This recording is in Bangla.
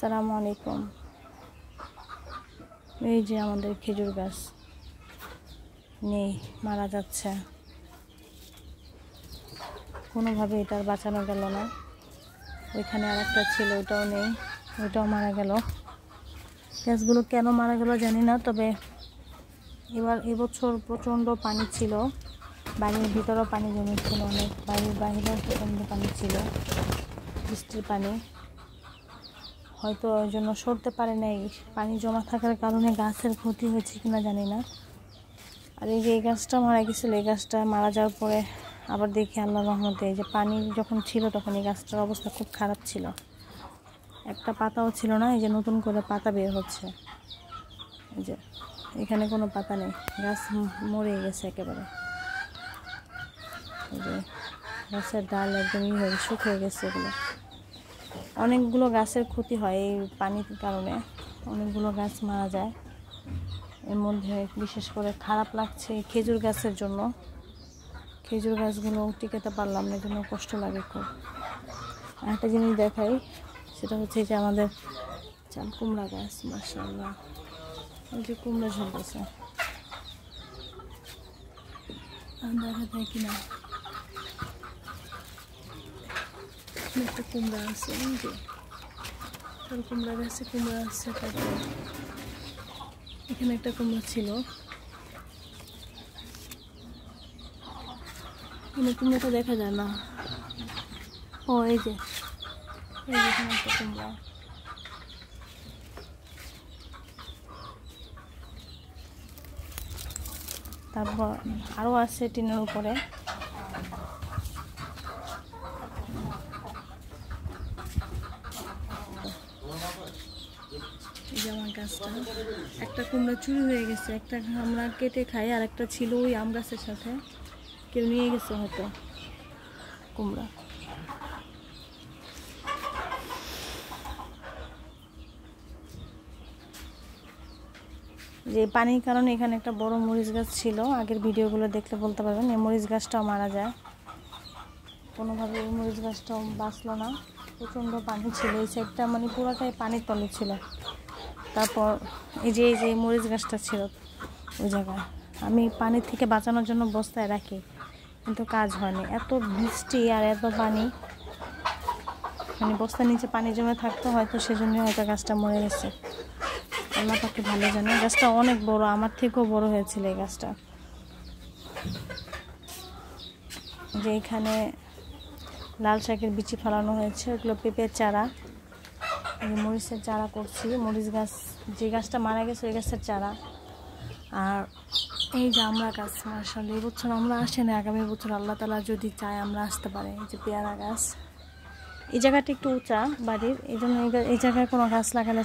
আসসালামু আলাইকুম। এই যে আমাদের খেজুর গাছ নেই, মারা যাচ্ছে, কোনোভাবে এটার বাঁচানো গেল না। ওইখানে আরেকটা ছিল, ওটাও নেই, ওইটাও মারা গেল। গাছগুলো কেন মারা গেল জানি না, তবে এবছর প্রচণ্ড পানি ছিল, বাড়ির ভিতরেও পানি জমেছিল অনেক, বাড়ির বাইরেও প্রচণ্ড পানি ছিল, বৃষ্টির পানি। হয়তো ওই জন্য সরতে পারে নাই, পানি জমা থাকার কারণে গাছের ক্ষতি হয়েছে কিনা জানি না। আর এই যে এই গাছটা মারা গেছিলো, এই গাছটা মারা যাওয়ার পরে আবার দেখি আল্লাহর রহমতে এই যে পানি যখন ছিল তখন এই গাছটার অবস্থা খুব খারাপ ছিল, একটা পাতাও ছিল না। এই যে নতুন করে পাতা বের হচ্ছে, এই যে এখানে কোনো পাতা নেই, গাছ মরে গেছে একেবারে। এই যে গাছের ডাল একদমই শুকিয়ে গেছে। এগুলো অনেকগুলো গাছের ক্ষতি হয় এই পানির কারণে, অনেকগুলো গাছ মারা যায়। এর মধ্যে বিশেষ করে খারাপ লাগছে খেজুর গাছের জন্য, খেজুর গাছগুলো টিকাতে পারলাম না, জন্য কষ্ট লাগে খুব। একটা জিনিস দেখাই, সেটা হচ্ছে যে আমাদের চাল কুমড়া গাছ, মাশাআল্লাহ, ওই যে কুমড়া ঝরতেছে, দেখা যায় কিনা। একটা কুমড়া আছে, এই যে চাল কুমড়া গাছে কুমড়া আছে। তারপর এখানে একটা কুমড়া ছিল, কুমড়াটা দেখা যায় না। ও এই যে এখানে একটা কুমড়া। তারপর আরও আছে টিনের উপরে। এই যে আমার গাছটা, একটা কুমড়া চুরি হয়ে গেছে, একটা আমরা কেটে খাই, আর একটা ছিল ওই আম গাছের সাথে, কেউ নিয়ে গেছে হয়তো কুমড়া। যে পানির কারণে এখানে একটা বড় মরিচ গাছ ছিল, আগের ভিডিওগুলো দেখলে বলতে পারবেন। এই মরিচ গাছটাও মারা যায়, কোনোভাবে এই মরিচ গাছটাও বাঁচলো না, প্রচণ্ড পানি ছিল এই সাইডটা, মানে পুরোটাই পানির তলে ছিল। তারপর এই যে মরিচ গাছটা ছিল ওই জায়গায়, আমি পানি থেকে বাঁচানোর জন্য বস্তায় রাখি, কিন্তু কাজ হয়নি, এত বৃষ্টি আর এত পানি, মানে বস্তার নিচে পানি জমে থাকতো, হয়তো সেজন্য হয়তো গাছটা মরে গেছে। আল্লাহ পাকে ভালো জানে। গাছটা অনেক বড়, আমার থেকেও বড় হয়েছিল এই গাছটা। যে এখানে লাল শাকের বিচি ফেলানো হয়েছে, ওগুলো পেঁপের চারা, মরিচের চারা করছি, মরিচ গাছ, যে গাছটা মারা গেছে ওই গাছের চারা। আর এই যে আমরা গাছ, মাশাআল্লাহ এই বছর আমরা আসে না, আগামী বছর আল্লাহ তাআলা যদি চায় আমরা আসতে পারি। এই যে পেয়ারা গাছ, এই জায়গাটা একটু উঁচা বাড়ির, এই জন্য এই জায়গায় কোনো গাছ লাগালে